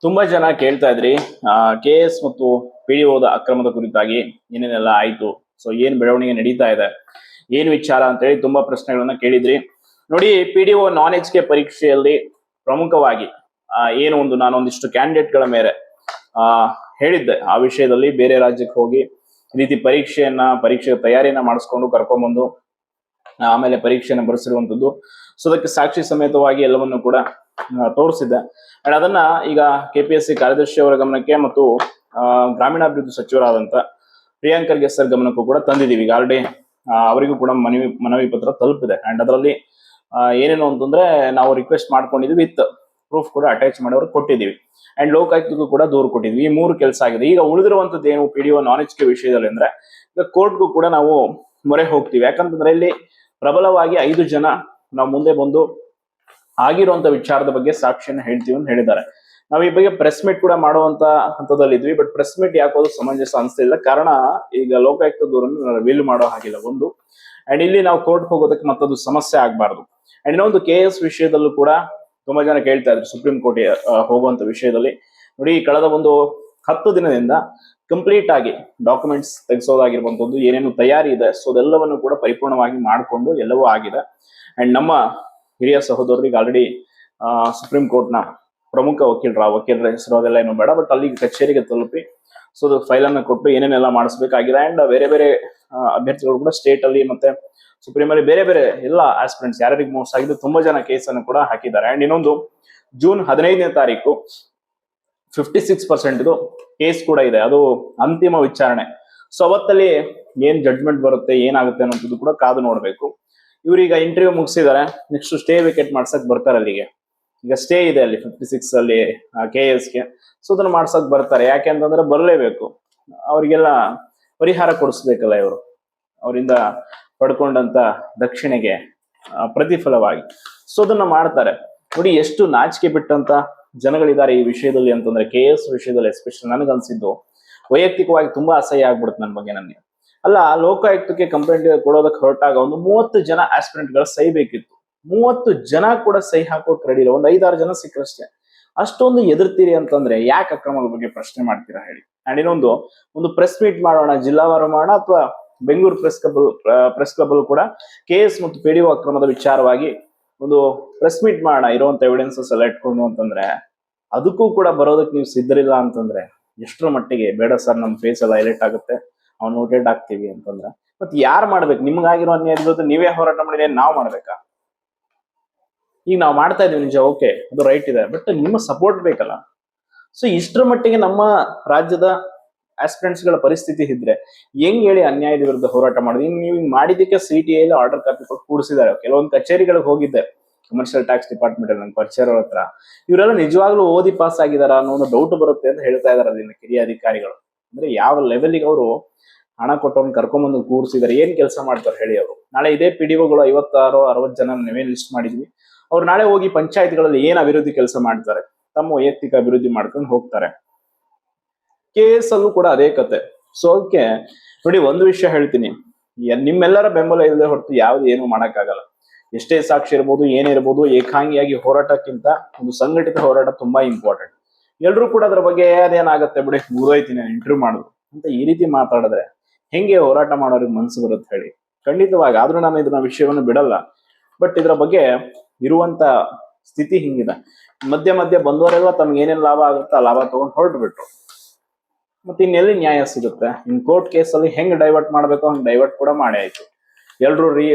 ತುಂಬಾ ಜನ ಕೇಳ್ತಾ ಇದ್ರಿ KS ಮತ್ತು PDOದ ಅಕ್ರಮದ ಕುರಿತಾಗಿ ಏನೇನೆಲ್ಲ ಆಯ್ತು, ಸೊ ಏನ್ ಬೆಳವಣಿಗೆ ನಡೀತಾ ಇದೆ, ಏನ್ ವಿಚಾರ ಅಂತ ಹೇಳಿ ತುಂಬಾ ಪ್ರಶ್ನೆಗಳನ್ನ ಕೇಳಿದ್ರಿ. ನೋಡಿ, PDO ನಾನ್ ಎಚ್ ಕೆ ಪರೀಕ್ಷೆಯಲ್ಲಿ ಪ್ರಮುಖವಾಗಿ ಏನು ಒಂದು ನಾನೊಂದಿಷ್ಟು ಕ್ಯಾಂಡಿಡೇಟ್ ಗಳ ಮೇಲೆ ಹೇಳಿದ್ದೆ. ಆ ವಿಷಯದಲ್ಲಿ ಬೇರೆ ರಾಜ್ಯಕ್ಕೆ ಹೋಗಿ ಈ ರೀತಿ ಪರೀಕ್ಷೆ ತಯಾರಿಯನ್ನ ಮಾಡಿಸ್ಕೊಂಡು ಕರ್ಕೊಂಡ್ಬಂದು ಆಮೇಲೆ ಪರೀಕ್ಷೆಯನ್ನು ಬರೆಸಿರುವಂತದ್ದು. ಸೊ ಅದಕ್ಕೆ ಸಾಕ್ಷಿ ಸಮೇತವಾಗಿ ಎಲ್ಲವನ್ನು ಕೂಡ ತೋರಿಸಿದ್ದೆ. ಅಂಡ್ ಅದನ್ನ ಈಗ KPSC ಕಾರ್ಯದರ್ಶಿ ಅವರ ಗಮನಕ್ಕೆ ಮತ್ತು ಗ್ರಾಮೀಣಾಭಿವೃದ್ಧಿ ಸಚಿವರಾದಂತ ಪ್ರಿಯಾಂಕ್ ಖರ್ಗೆ ಸರ್ ಗಮನಕ್ಕೂ ಕೂಡ ತಂದಿದ್ದೀವಿ. ಈಗ ಆಲ್ರೆಡಿ ಅವರಿಗೂ ಕೂಡ ಮನವಿ ಪತ್ರ ತಲುಪಿದೆ. ಅಂಡ್ ಅದರಲ್ಲಿ ಏನೇನು ಅಂತಂದ್ರೆ ನಾವು ರಿಕ್ವೆಸ್ಟ್ ಮಾಡ್ಕೊಂಡಿದ್ವಿ, ವಿತ್ ಪ್ರೂಫ್ ಕೂಡ ಅಟ್ಯಾಚ್ ಮಾಡೋರು ಕೊಟ್ಟಿದ್ದೀವಿ. ಅಂಡ್ ಲೋಕಾಯುಕ್ತಕ್ಕೂ ಕೂಡ ದೂರು ಕೊಟ್ಟಿದ್ವಿ. ಈ 3 ಕೆಲಸ ಆಗಿದೆ. ಈಗ ಉಳಿದಿರುವಂತದ್ದು ಏನು PDO ನಾನ್ ಎಚ್ ಕೆ ವಿಷಯದಲ್ಲಿ ಅಂದ್ರೆ, ಈಗ ಕೋರ್ಟ್ಗೂ ಕೂಡ ನಾವು ಮೊರೆ ಹೋಗ್ತೀವಿ. ಯಾಕಂತಂದ್ರೆ ಇಲ್ಲಿ ಪ್ರಬಲವಾಗಿ 5 ಜನ ನಾವು ಮುಂದೆ ಬಂದು ಆಗಿರುವಂತ ವಿಚಾರದ ಬಗ್ಗೆ ಸಾಕ್ಷಿಯನ್ನು ಹೇಳ್ತೀವಿ ಅಂತ ಹೇಳಿದ್ದಾರೆ. ನಾವು ಈ ಬಗ್ಗೆ ಪ್ರೆಸ್ ಮೀಟ್ ಕೂಡ ಮಾಡುವಂತ ಹಂತದಲ್ಲಿದ್ವಿ. ಬಟ್ ಪ್ರೆಸ್ ಮೀಟ್ ಯಾಕೋದು ಸಮಂಜಸ ಅನಿಸ್ತಿಲ್ಲ. ಕಾರಣ, ಈಗ ಲೋಕಾಯುಕ್ತ ದೂರನ್ನು ರಿವೀಲ್ ಮಾಡೋ ಹಾಗಿಲ್ಲ ಒಂದು. ಅಂಡ್ ಇಲ್ಲಿ ನಾವು ಕೋರ್ಟ್ ಹೋಗೋದಕ್ಕೆ ಮತ್ತದು ಸಮಸ್ಯೆ ಆಗ್ಬಾರ್ದು. ಅಂಡ್ ಇನ್ನೊಂದು KS ವಿಷಯದಲ್ಲೂ ಕೂಡ ತುಂಬಾ ಜನ ಕೇಳ್ತಾ ಇದ್ರು ಸುಪ್ರೀಂ ಕೋರ್ಟ್ ಹೋಗುವಂತ ವಿಷಯದಲ್ಲಿ. ನೋಡಿ, ಕಳೆದ ಒಂದು 10 ದಿನದಿಂದ ಕಂಪ್ಲೀಟ್ ಆಗಿ ಡಾಕ್ಯುಮೆಂಟ್ಸ್ ತೆಗೆಸೋದಾಗಿರುವಂತದ್ದು, ಏನೇನು ತಯಾರಿ ಇದೆ, ಸೊ ಅದೆಲ್ಲವನ್ನು ಕೂಡ ಪರಿಪೂರ್ಣವಾಗಿ ಮಾಡಿಕೊಂಡು ಎಲ್ಲವೂ ಆಗಿದೆ. ಅಂಡ್ ನಮ್ಮ ಹಿರಿಯ ಸಹೋದರರಿಗೆ ಆಲ್ರೆಡಿ ಸುಪ್ರೀಂ ಕೋರ್ಟ್ ನ ಪ್ರಮುಖ ವಕೀಲರ ಹೆಸರು ಅದೆಲ್ಲ ಏನು ಬೇಡ, ಬಟ್ ಅಲ್ಲಿ ಕಚೇರಿಗೆ ತಲುಪಿ ಸೊ ಅದು ಫೈಲ್ ಅನ್ನು ಕೊಟ್ಟು ಏನೇನೆಲ್ಲ ಮಾಡಿಸ್ಬೇಕಾಗಿದೆ. ಅಂಡ್ ಬೇರೆ ಬೇರೆ ಅಭ್ಯರ್ಥಿಗಳು ಕೂಡ ಸ್ಟೇಟ್ ಅಲ್ಲಿ ಮತ್ತೆ ಸುಪ್ರೀಂ ಅಲ್ಲಿ ಬೇರೆ ಬೇರೆ ಎಲ್ಲ ಆಸ್ಪಿರೆಂಟ್ಸ್ ಯಾರ್ಯಾರಿಗೆ ಮೋಸ ಆಗಿದೆ ತುಂಬಾ ಜನ ಕೇಸನ್ನು ಕೂಡ ಹಾಕಿದ್ದಾರೆ. ಅಂಡ್ ಇನ್ನೊಂದು ಜೂನ್ 15ನೇ ತಾರೀಕು 56% ಇದು ಕೇಸ್ ಕೂಡ ಇದೆ, ಅದು ಅಂತಿಮ ವಿಚಾರಣೆ. ಸೊ ಅವತ್ತಲ್ಲಿ ಏನ್ ಜಡ್ಜ್ಮೆಂಟ್ ಬರುತ್ತೆ, ಏನಾಗುತ್ತೆ ಅನ್ನೋದು ಕೂಡ ಕಾದು ನೋಡ್ಬೇಕು. ಇವ್ರೀಗ ಇಂಟರ್ವ್ಯೂ ಮುಗಿಸಿದ್ದಾರೆ, ನೆಕ್ಸ್ಟ್ ಸ್ಟೇ ವಿಕೆಟ್ ಮಾಡ್ಸಕ್ ಬರ್ತಾರೆ ಅಲ್ಲಿಗೆ. ಈಗ ಸ್ಟೇ ಇದೆ ಅಲ್ಲಿ 56 ಅಲ್ಲಿ KSಗೆ. ಸೊ ಅದನ್ನ ಮಾಡ್ಸಕ್ ಬರ್ತಾರೆ. ಯಾಕೆ ಅಂತಂದ್ರೆ ಬರ್ಲೇಬೇಕು, ಅವ್ರಿಗೆಲ್ಲ ಪರಿಹಾರ ಕೊಡಿಸ್ಬೇಕಲ್ಲ ಇವರು, ಅವರಿಂದ ಪಡ್ಕೊಂಡಂತ ದಕ್ಷಿಣೆಗೆ ಪ್ರತಿಫಲವಾಗಿ. ಸೊ ಅದನ್ನ ಮಾಡ್ತಾರೆ. ನೋಡಿ, ಎಷ್ಟು ನಾಚಿಕೆ ಬಿಟ್ಟಂತ ಜನಗಳಿದ್ದಾರೆ ಈ ವಿಷಯದಲ್ಲಿ ಅಂತಂದ್ರೆ, KS ವಿಷಯದಲ್ಲಿ ಎಸ್ಪೆಷಲಿ ನನಗನ್ಸಿದ್ದು ವೈಯಕ್ತಿಕವಾಗಿ ತುಂಬಾ ಅಸಹ್ಯ ಆಗ್ಬಿಡುತ್ತೆ ನನ್ನ ಬಗ್ಗೆ. ನನಗೆ ಅಲ್ಲ, ಲೋಕಾಯುಕ್ತಕ್ಕೆ ಕಂಪ್ಲೇಂಟ್ ಕೊಡೋದಕ್ಕೆ ಹೊರಟಾಗ ಒಂದು 30 ಜನ ಆಸ್ಪಿರೆಂಟ್ ಗಳು ಸಹಿ ಬೇಕಿತ್ತು. 30 ಜನ ಕೂಡ ಸಹಿ ಹಾಕೋಕ್ ರೆಡಿ ಇಲ್ಲ, ಒಂದು 5-6 ಜನ ಸಿಕ್ಕರಷ್ಟೇ. ಅಷ್ಟೊಂದು ಎದುರ್ತೀರಿ ಅಂತಂದ್ರೆ ಯಾಕೆ ಅಕ್ರಮದ ಬಗ್ಗೆ ಪ್ರಶ್ನೆ ಮಾಡ್ತೀರಾ ಹೇಳಿ. ಅಂಡ್ ಇನ್ನೊಂದು, ಒಂದು ಪ್ರೆಸ್ ಮೀಟ್ ಮಾಡೋಣ, ಜಿಲ್ಲಾವಾರು ಮಾಡೋಣ, ಅಥವಾ ಬೆಂಗಳೂರು ಪ್ರೆಸ್ ಕ್ಲಬ್ ಕೂಡ KS ಮತ್ತು PDO ಅಕ್ರಮದ ವಿಚಾರವಾಗಿ ಒಂದು ಪ್ರೆಸ್ ಮೀಟ್ ಮಾಡೋಣ ಇರುವಂತ ಎವಿಡೆನ್ಸಸ್ ಎಲ್ಲ ಇಟ್ಕೊಂಡು ಅಂತಂದ್ರೆ, ಅದಕ್ಕೂ ಕೂಡ ಬರೋದಕ್ಕೆ ನೀವು ಸಿದ್ಧರಿಲ್ಲ ಅಂತಂದ್ರೆ ಎಷ್ಟರ ಮಟ್ಟಿಗೆ ಬೇಡ ಸರ್, ನಮ್ ಫೇಸ್ ಎಲ್ಲ ಹೈಲೈಟ್ ಆಗುತ್ತೆ, ಅವ್ನು ನೋಟೆಡ್ ಆಗ್ತೀವಿ ಅಂತಂದ್ರೆ ಮತ್ತೆ ಯಾರು ಮಾಡ್ಬೇಕು? ನಿಮ್ಗಾಗಿರೋ ಅನ್ಯಾಯದ ವಿರುದ್ಧ ನೀವೇ ಹೋರಾಟ ಮಾಡಿದ್ರೆ ನಾವ್ ಮಾಡ್ಬೇಕಾ? ಈಗ ನಾವು ಮಾಡ್ತಾ ಇದೀವಿ ನಿಜ, ಓಕೆ, ಅದು ರೈಟ್ ಇದೆ, ಬಟ್ ನಿಮ್ಮ ಸಪೋರ್ಟ್ ಬೇಕಲ್ಲ. ಸೊ ಇಷ್ಟರ ಮಟ್ಟಿಗೆ ನಮ್ಮ ರಾಜ್ಯದ ಆಸ್ಪಿರೆಂಟ್ಸ್ ಗಳ ಪರಿಸ್ಥಿತಿ ಇದ್ರೆ ಹೆಂಗ್ ಹೇಳಿ ಅನ್ಯಾಯದ ವಿರುದ್ಧ ಹೋರಾಟ ಮಾಡೋದು? ನೀವು ಮಾಡಿದಕ್ಕೆ CTI ಆರ್ಡರ್ ಕಾಪಿ ಕೊಟ್ಟು ಕೂಡಿಸಿದ್ದಾರೆ. ಕೆಲವೊಂದು ಕಚೇರಿಗಳಿಗೆ ಹೋಗಿದ್ದೆ, ಕಮರ್ಷಿಯಲ್ ಟ್ಯಾಕ್ಸ್ ಡಿಪಾರ್ಟ್ಮೆಂಟ್ ಅಲ್ಲಿ, ನಂಗೆ ಪರಿಚಯ ಹತ್ರ. ಇವರೆಲ್ಲ ನಿಜವಾಗ್ಲೂ ಓದಿ ಪಾಸ್ ಆಗಿದಾರ ಅನ್ನೋ ಒಂದು ಡೌಟ್ ಬರುತ್ತೆ ಅಂತ ಹೇಳ್ತಾ ಇದಾರೆ ಅಲ್ಲಿನ ಕಿರಿಯ ಅಧಿಕಾರಿಗಳು. ಅಂದ್ರೆ ಯಾವ ಲೆವೆಲ್ಗೆ ಅವರು ಹಣ ಕೊಟ್ಟವ್ರನ್ನ ಕರ್ಕೊಂಡ್ಬಂದು ಕೂರಿಸಿದಾರೆ, ಏನ್ ಕೆಲಸ ಮಾಡ್ತಾರೆ ಹೇಳಿ ಅವರು? ನಾಳೆ ಇದೇ PDOಗಳು 56-60 ಜನ ನಾವೇನ್ ಲಿಸ್ಟ್ ಮಾಡಿದ್ವಿ, ಅವ್ರು ನಾಳೆ ಹೋಗಿ ಪಂಚಾಯತ್ಗಳಲ್ಲಿ ಏನ್ ಅಭಿವೃದ್ಧಿ ಕೆಲಸ ಮಾಡ್ತಾರೆ? ತಮ್ಮ ವೈಯಕ್ತಿಕ ಅಭಿವೃದ್ಧಿ ಮಾಡ್ಕೊಂಡು ಹೋಗ್ತಾರೆ. KS ಅಲ್ಲೂ ಕೂಡ ಅದೇ ಕತೆ. ಸೊ ಅದಕ್ಕೆ ನೋಡಿ, ಒಂದು ವಿಷಯ ಹೇಳ್ತೀನಿ, ನಿಮ್ಮೆಲ್ಲರ ಬೆಂಬಲ ಇಲ್ಲದೆ ಹೊರತು ಯಾವ್ದು ಏನು ಮಾಡಕ್ಕಾಗಲ್ಲ. ಎಷ್ಟೇ ಸಾಕ್ಷಿ ಇರ್ಬೋದು, ಏನಿರ್ಬೋದು, ಏಕಾಂಗಿಯಾಗಿ ಹೋರಾಟಕ್ಕಿಂತ ಒಂದು ಸಂಘಟಿತ ಹೋರಾಟ ತುಂಬಾ ಇಂಪಾರ್ಟೆಂಟ್. ಎಲ್ರು ಕೂಡ ಅದ್ರ ಬಗ್ಗೆ ಅದೇನಾಗತ್ತೆ ಬಿಡಿ, ಮುಗಿದೋಯ್ತೀನಿ ಇಂಟರ್ವ್ಯೂ ಮಾಡುದು ಅಂತ ಈ ರೀತಿ ಮಾತಾಡಿದ್ರೆ ಹೆಂಗೆ ಹೋರಾಟ ಮಾಡೋರಿಗೆ ಮನ್ಸು ಬರುತ್ತೆ ಹೇಳಿ? ಖಂಡಿತವಾಗಿ. ಆದ್ರೂ ನಾನು ಇದನ್ನ ವಿಷಯವನ್ನು ಬಿಡಲ್ಲ. ಬಟ್ ಇದ್ರ ಬಗ್ಗೆ ಇರುವಂತ ಸ್ಥಿತಿ ಹಿಂಗಿದೆ. ಮಧ್ಯ ಮಧ್ಯ ಬಂದವರೆಲ್ಲ ತಮ್ಗೆ ಏನೇನ್ ಲಾಭ ಆಗುತ್ತೆ ಆ ಲಾಭ ತಗೊಂಡು ಹೊರಟು ಬಿಟ್ರು. ಮತ್ತೆ ಇನ್ನೆಲ್ಲಿ ನ್ಯಾಯ ಸಿಗುತ್ತೆ? ಇನ್ ಕೋರ್ಟ್ ಕೇಸಲ್ಲಿ ಹೆಂಗ್ ಡೈವರ್ಟ್ ಮಾಡ್ಬೇಕು ಹಂಗ್ ಡೈವರ್ಟ್ ಕೂಡ ಮಾಡೇ ಆಯ್ತು. ಎಲ್ರು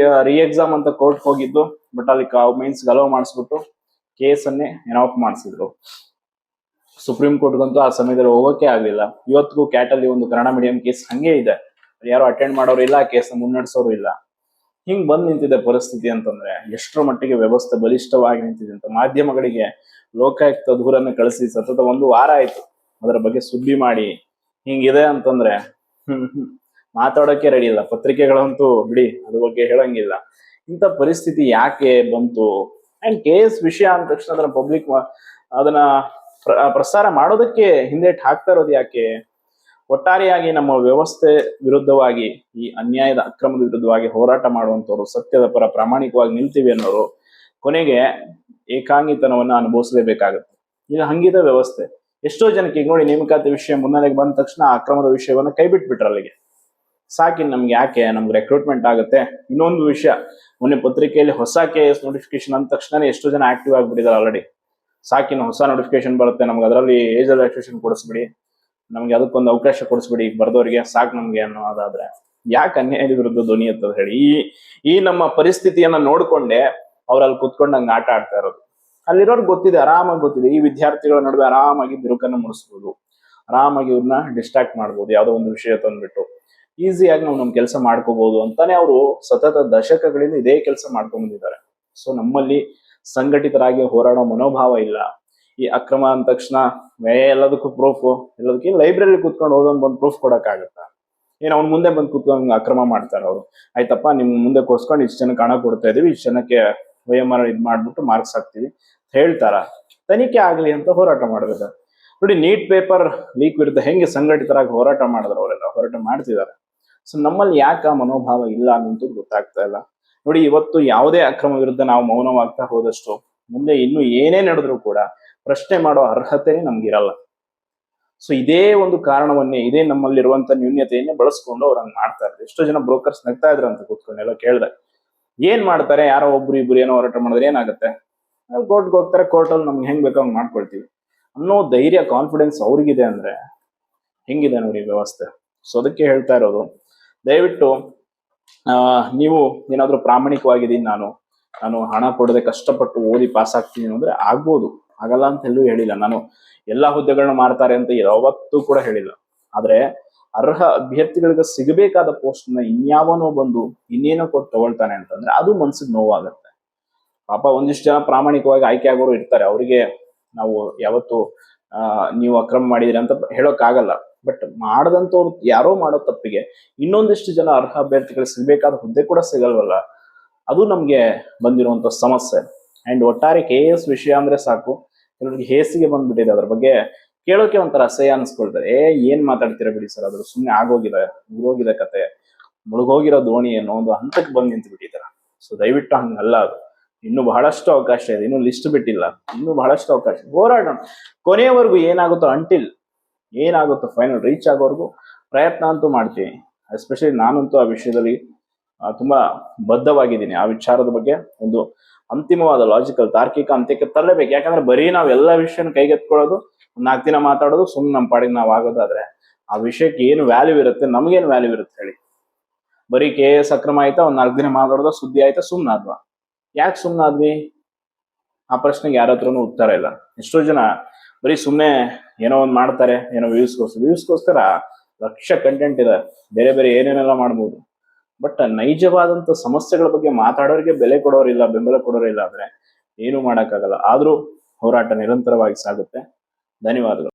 ರೀ ಎಕ್ಸಾಮ್ ಅಂತ ಕೋರ್ಟ್ ಹೋಗಿದ್ದು, ಬಟ್ ಅಲ್ಲಿ ಮೀನ್ಸ್ ಅಲೋ ಮಾಡಿಸ್ಬಿಟ್ಟು ಕೇಸ್ ಅನ್ನೇ ಆಫ್ ಮಾಡಿಸಿದ್ರು. ಸುಪ್ರೀಂ ಕೋರ್ಟ್ಗಂತೂ ಆ ಸಮಯದಲ್ಲಿ ಹೋಗೋಕೆ ಆಗ್ಲಿಲ್ಲ. ಇವತ್ತಿಗೂ ಕ್ಯಾಟ್ ಅಲ್ಲಿ ಒಂದು ಕನ್ನಡ ಮೀಡಿಯಂ ಕೇಸ್ ಹಂಗೆ ಇದೆ, ಯಾರು ಅಟೆಂಡ್ ಮಾಡೋರು ಇಲ್ಲ, ಕೇಸ್ ಮುನ್ನಡೆಸೋರು ಇಲ್ಲ. ಹಿಂಗ್ ಬಂದ್ ನಿಂತಿದೆ ಪರಿಸ್ಥಿತಿ ಅಂತಂದ್ರೆ ಎಷ್ಟರ ಮಟ್ಟಿಗೆ ವ್ಯವಸ್ಥೆ ಬಲಿಷ್ಠವಾಗಿ ನಿಂತಿದೆ ಅಂತ. ಮಾಧ್ಯಮಗಳಿಗೆ ಲೋಕಾಯುಕ್ತ ದೂರನ್ನ ಕಳಿಸಿ ಸತತ 1 ವಾರ ಆಯ್ತು ಅದರ ಬಗ್ಗೆ ಸುದ್ದಿ ಮಾಡಿ ಹಿಂಗಿದೆ ಅಂತಂದ್ರೆ ಮಾತಾಡೋಕೆ ರೆಡಿ ಇಲ್ಲ. ಪತ್ರಿಕೆಗಳಂತೂ ಬಿಡಿ, ಅದ್ರ ಬಗ್ಗೆ ಹೇಳಂಗಿಲ್ಲ. ಇಂಥ ಪರಿಸ್ಥಿತಿ ಯಾಕೆ ಬಂತು? ಅಂಡ್ KS ವಿಷಯ ಅಂದ ತಕ್ಷಣ ಅದನ್ನ ಪಬ್ಲಿಕ್ ಅದನ್ನ ಪ್ರಸಾರ ಮಾಡೋದಕ್ಕೆ ಹಿಂದೇಟ್ ಹಾಕ್ತಾ ಇರೋದು ಯಾಕೆ? ಒಟ್ಟಾರೆಯಾಗಿ ನಮ್ಮ ವ್ಯವಸ್ಥೆ ವಿರುದ್ಧವಾಗಿ, ಈ ಅನ್ಯಾಯದ ಅಕ್ರಮದ ವಿರುದ್ಧವಾಗಿ ಹೋರಾಟ ಮಾಡುವಂತವ್ರು, ಸತ್ಯದ ಪರ ಪ್ರಾಮಾಣಿಕವಾಗಿ ನಿಲ್ತೀವಿ ಅನ್ನೋರು ಕೊನೆಗೆ ಏಕಾಂಗಿತನವನ್ನ ಅನುಭವಿಸಲೇಬೇಕಾಗುತ್ತೆ. ಈಗ ಹಂಗಿದೆ ವ್ಯವಸ್ಥೆ. ಎಷ್ಟೋ ಜನಕ್ಕೆ ಈಗ ನೋಡಿ ನೇಮಕಾತಿ ವಿಷಯ ಮುನ್ನೆಲೆಗೆ ಬಂದ ತಕ್ಷಣ ಆ ಅಕ್ರಮದ ವಿಷಯವನ್ನ ಕೈ ಬಿಟ್ಬಿಟ್ರು ಅಲ್ಲಿಗೆ. ಸಾಕಿ ನಮ್ಗೆ ಯಾಕೆ, ನಮ್ಗೆ ರಿಕ್ರೂಟ್ಮೆಂಟ್ ಆಗುತ್ತೆ. ಇನ್ನೊಂದು ವಿಷಯ, ಮೊನ್ನೆ ಪತ್ರಿಕೆಯಲ್ಲಿ ಹೊಸ KS ನೋಟಿಫಿಕೇಶನ್ ಅಂದ ತಕ್ಷಣ ಎಷ್ಟೋ ಜನ ಆಕ್ಟಿವ್ ಆಗ್ಬಿಟ್ಟಿದ್ದಾರೆ ಆಲ್ರೆಡಿ. ಸಾಕಿನ ಹೊಸ ನೋಟಿಫಿಕೇಶನ್ ಬರುತ್ತೆ ನಮ್ಗೆ, ಅದರಲ್ಲಿ ಏಜ್ ರಿಲ್ಯಾಕ್ಸೇಷನ್ ಕೊಡಿಸ್ಬಿಡಿ, ನಮ್ಗೆ ಅದಕ್ಕೊಂದು ಅವಕಾಶ ಕೊಡಿಸ್ಬಿಡಿ ಬರ್ದವ್ರಿಗೆ ಸಾಕು ನಮ್ಗೆ ಅನ್ನೋದಾದ್ರೆ ಯಾಕೆ ಅನ್ಯಾಯದ ವಿರುದ್ಧ ಧ್ವನಿ ಎತ್ತದ ಹೇಳಿ. ಈ ನಮ್ಮ ಪರಿಸ್ಥಿತಿಯನ್ನ ನೋಡ್ಕೊಂಡೆ ಅವ್ರಲ್ಲಿ ಕುತ್ಕೊಂಡು ನಂಗೆ ಆಟ ಆಡ್ತಾ ಇರೋದು. ಅಲ್ಲಿರೋರ್ಗೆ ಗೊತ್ತಿದೆ, ಆರಾಮಾಗಿ ಗೊತ್ತಿದೆ, ಈ ವಿದ್ಯಾರ್ಥಿಗಳ ನಡುವೆ ಆರಾಮಾಗಿ ಬಿರುಕನ್ನು ಮುಡಿಸ್ಬೋದು, ಆರಾಮಾಗಿ ಇವ್ರನ್ನ ಡಿಸ್ಟ್ರಾಕ್ಟ್ ಮಾಡ್ಬೋದು, ಯಾವ್ದೋ ಒಂದು ವಿಷಯ ತಂದ್ಬಿಟ್ಟು ಈಸಿಯಾಗಿ ನಾವು ನಮ್ ಕೆಲಸ ಮಾಡ್ಕೋಬಹುದು ಅಂತಾನೆ ಅವರು ಸತತ ದಶಕಗಳಿಂದ ಇದೇ ಕೆಲಸ ಮಾಡ್ಕೊಂಡ್ ಬಂದಿದ್ದಾರೆ. ಸೊ ನಮ್ಮಲ್ಲಿ ಸಂಘಟಿತರಾಗಿ ಹೋರಾಡೋ ಮನೋಭಾವ ಇಲ್ಲ. ಈ ಅಕ್ರಮ ಅಂದ ತಕ್ಷಣ ಎಲ್ಲದಕ್ಕೂ ಪ್ರೂಫ್, ಎಲ್ಲದಕ್ಕೆ ಲೈಬ್ರರಿ ಕೂತ್ಕೊಂಡು ಓದೋನ್ ಬಂದು ಪ್ರೂಫ್ ಕೊಡಕ್ಕಾಗತ್ತಾ? ಏನ್ ಅವ್ನ ಮುಂದೆ ಬಂದು ಕೂತ್ಕೊಂಡು ಅಕ್ರಮ ಮಾಡ್ತಾರೆ ಅವರು. ಆಯ್ತಪ್ಪ, ನಿಮ್ ಮುಂದೆ ಕೂರ್ಸ್ಕೊಂಡು ಇಷ್ಟು ಜನಕ್ಕೆ ಹಣ ಕೊಡ್ತಾ ಇದೀವಿ, ಇಷ್ಟು ಜನಕ್ಕೆ OMR ಇದ್ ಮಾಡ್ಬಿಟ್ಟು ಮಾರ್ಕ್ಸ್ ಹಾಕ್ತಿವಿ ಹೇಳ್ತಾರ. ತನಿಖೆ ಆಗ್ಲಿ ಅಂತ ಹೋರಾಟ ಮಾಡ್ಬೇಕು. ನೋಡಿ, ನೀಟ್ ಪೇಪರ್ ಲೀಕ್ ವಿರುದ್ಧ ಹೆಂಗೆ ಸಂಘಟಿತರಾಗಿ ಹೋರಾಟ ಮಾಡಿದ್ರು, ಅವರೆಲ್ಲ ಹೋರಾಟ ಮಾಡ್ತಿದ್ದಾರೆ. ಸೊ ನಮ್ಮಲ್ಲಿ ಯಾಕೆ ಆ ಮನೋಭಾವ ಇಲ್ಲ ಅನ್ನೋದು ಗೊತ್ತಾಗ್ತಾ ಇಲ್ಲ. ನೋಡಿ, ಇವತ್ತು ಯಾವುದೇ ಅಕ್ರಮ ವಿರುದ್ಧ ನಾವು ಮೌನವಾಗ್ತಾ ಹೋದಷ್ಟು ಮುಂದೆ ಇನ್ನು ಏನೇ ನಡೆದ್ರು ಕೂಡ ಪ್ರಶ್ನೆ ಮಾಡೋ ಅರ್ಹತೆನೇ ನಮ್ಗಿರಲ್ಲ. ಸೊ ಇದೇ ಒಂದು ಕಾರಣವನ್ನೇ, ಇದೇ ನಮ್ಮಲ್ಲಿರುವಂತ ನ್ಯೂನ್ಯತೆಯನ್ನೇ ಬಳಸ್ಕೊಂಡು ಅವ್ರು ಹಂಗ್ ಮಾಡ್ತಾ ಇರ್ತಾರೆ. ಎಷ್ಟೋ ಜನ ಬ್ರೋಕರ್ಸ್ ನಗ್ತಾ ಇದ್ರು ಅಂತ ಕೂತ್ಕೊಂಡು ಎಲ್ಲ ಕೇಳ್ದೆ. ಏನ್ ಮಾಡ್ತಾರೆ, ಯಾರೋ ಒಬ್ರು ಇಬ್ರು ಏನೋ ಹೋರಾಟ ಮಾಡಿದ್ರೆ ಏನಾಗುತ್ತೆ, ಕೋರ್ಟ್ಗೆ ಹೋಗ್ತಾರೆ, ಕೋರ್ಟಲ್ಲಿ ನಮ್ಗೆ ಹೆಂಗ್ ಬೇಕೋ ಹಂಗ್ ಮಾಡ್ಕೊಳ್ತೀವಿ ಅನ್ನೋ ಧೈರ್ಯ, ಕಾನ್ಫಿಡೆನ್ಸ್ ಅವ್ರಿಗಿದೆ ಅಂದ್ರೆ ಹೆಂಗಿದೆ ನೋಡಿ ವ್ಯವಸ್ಥೆ. ಸೊ ಅದಕ್ಕೆ ಹೇಳ್ತಾ ಇರೋದು, ದಯವಿಟ್ಟು ನೀವು ಏನಾದ್ರೂ ಪ್ರಾಮಾಣಿಕವಾಗಿದ್ದೀನಿ, ನಾನು ಹಣ ಕೊಡದೆ ಕಷ್ಟಪಟ್ಟು ಓದಿ ಪಾಸ್ ಆಗ್ತೀನಿ ಅಂದ್ರೆ ಆಗ್ಬೋದು, ಆಗಲ್ಲ ಅಂತ ಎಲ್ಲೂ ಹೇಳಿಲ್ಲ. ನಾನು ಎಲ್ಲಾ ಹುದ್ದೆಗಳನ್ನ ಮಾಡ್ತಾರೆ ಅಂತ ಯಾವತ್ತೂ ಕೂಡ ಹೇಳಿಲ್ಲ. ಆದ್ರೆ ಅರ್ಹ ಅಭ್ಯರ್ಥಿಗಳಿಗೆ ಸಿಗಬೇಕಾದ ಪೋಸ್ಟ್ ನ ಇನ್ಯಾವನೋ ಬಂದು ಇನ್ನೇನೋ ಕೊಟ್ಟು ತಗೊಳ್ತಾನೆ ಅಂತಂದ್ರೆ ಅದು ಮನ್ಸಿಗೆ ನೋವಾಗತ್ತೆ. ಪಾಪ ಒಂದಿಷ್ಟು ಜನ ಪ್ರಾಮಾಣಿಕವಾಗಿ ಆಯ್ಕೆ ಆಗೋರು ಇರ್ತಾರೆ, ಅವರಿಗೆ ನಾವು ಯಾವತ್ತು ನೀವು ಅಕ್ರಮ ಮಾಡಿದಿರಿ ಅಂತ ಹೇಳೋಕ್ ಆಗಲ್ಲ. ಬಟ್ ಮಾಡದಂತವ್ರು ಯಾರೋ ಮಾಡೋ ತಪ್ಪಿಗೆ ಇನ್ನೊಂದಿಷ್ಟು ಜನ ಅರ್ಹ ಅಭ್ಯರ್ಥಿಗಳಿಗೆ ಸಿಗ್ಬೇಕಾದ ಹುದ್ದೆ ಕೂಡ ಸಿಗಲ್ವಲ್ಲ, ಅದು ನಮ್ಗೆ ಬಂದಿರುವಂತ ಸಮಸ್ಯೆ. ಅಂಡ್ ಒಟ್ಟಾರೆ KS ವಿಷಯ ಅಂದ್ರೆ ಸಾಕು, ಕೆಲವರಿಗೆ ಹೇಸಿಗೆ ಬಂದ್ಬಿಟ್ಟಿದೆ. ಅದ್ರ ಬಗ್ಗೆ ಕೇಳೋಕೆ ಒಂಥರ ಅಸಹ್ಯ ಅನ್ಸ್ಕೊಳ್ತಾರೆ. ಏನ್ ಮಾತಾಡ್ತೀರಾ ಬಿಡಿ ಸರ್, ಅದ್ರ ಸುಮ್ನೆ ಮುಗೋಗಿದೆ ಕತೆ, ಮುಳುಗೋಗಿರೋ ದೋಣಿ ಅನ್ನೋ ಒಂದು ಹಂತಕ್ಕೆ ಬಂದು ನಿಂತು ಬಿಟ್ಟಿದ್ದಾರೆ. ಸೊ ದಯವಿಟ್ಟು ಹಂಗಲ್ಲ, ಅದು ಇನ್ನು ಬಹಳಷ್ಟು ಅವಕಾಶ ಇದೆ, ಇನ್ನು ಲಿಸ್ಟ್ ಬಿಟ್ಟಿಲ್ಲ, ಇನ್ನು ಬಹಳಷ್ಟು ಅವಕಾಶ. ಹೋರಾಡೋಣ ಕೊನೆಯವರೆಗೂ, ಏನಾಗುತ್ತೋ ಫೈನಲ್ ರೀಚ್ ಆಗೋವರೆಗೂ ಪ್ರಯತ್ನ ಅಂತೂ ಮಾಡ್ತೀನಿ. ಎಸ್ಪೆಷಲಿ ನಾನಂತೂ ಆ ವಿಷಯದಲ್ಲಿ ತುಂಬಾ ಬದ್ಧವಾಗಿದ್ದೀನಿ. ಆ ವಿಚಾರದ ಬಗ್ಗೆ ಒಂದು ಅಂತಿಮವಾದ ಲಾಜಿಕಲ್ ತಾರ್ಕಿಕ ಅಂತ್ಯಕ್ಕೆ ತರಲೇಬೇಕು. ಯಾಕಂದ್ರೆ ಬರೀ ನಾವ್ ಎಲ್ಲಾ ವಿಷಯನ ಕೈಗೆತ್ಕೊಳ್ಳೋದು, 4 ದಿನ ಮಾತಾಡೋದು, ಸುಮ್ನೆ ನಮ್ಮ ಪಾಡಿಗೆ ನಾವ್ ಆಗೋದಾದ್ರೆ ಆ ವಿಷಯಕ್ಕೆ ಏನು ವ್ಯಾಲ್ಯೂ ಇರುತ್ತೆ, ನಮ್ಗೇನು ವ್ಯಾಲ್ಯೂ ಇರುತ್ತೆ ಹೇಳಿ? ಬರೀ KS ಅಕ್ರಮ ಆಯ್ತಾ, 4 ದಿನ ಮಾತಾಡೋದು, ಸುದ್ದಿ ಆಯ್ತಾ, ಸುಮ್ನಾದ್ವಾ? ಯಾಕೆ ಸುಮ್ನಾದ್ವಿ? ಆ ಪ್ರಶ್ನೆಗೆ ಯಾರ ಹತ್ರನೂ ಉತ್ತರ ಇಲ್ಲ. ಎಷ್ಟೋ ಜನ ಬರೀ ಸುಮ್ನೆ ಏನೋ ಒಂದ್ ಮಾಡ್ತಾರೆ, ಏನೋ ವ್ಯೂಸ್ಗೋಸ್ಕರ ಲಕ್ಷ ಕಂಟೆಂಟ್ ಇದೆ, ಬೇರೆ ಏನೇನೆಲ್ಲ ಮಾಡ್ಬೋದು. ಬಟ್ ನೈಜವಾದಂತ ಸಮಸ್ಯೆಗಳ ಬಗ್ಗೆ ಮಾತಾಡೋರಿಗೆ ಬೆಲೆ ಕೊಡೋರಿಲ್ಲ, ಬೆಂಬಲ ಕೊಡೋರಿಲ್ಲ ಅಂದ್ರೆ ಏನು ಮಾಡಕ್ಕಾಗಲ್ಲ. ಆದ್ರೂ ಹೋರಾಟ ನಿರಂತರವಾಗಿ ಸಾಗುತ್ತೆ. ಧನ್ಯವಾದಗಳು.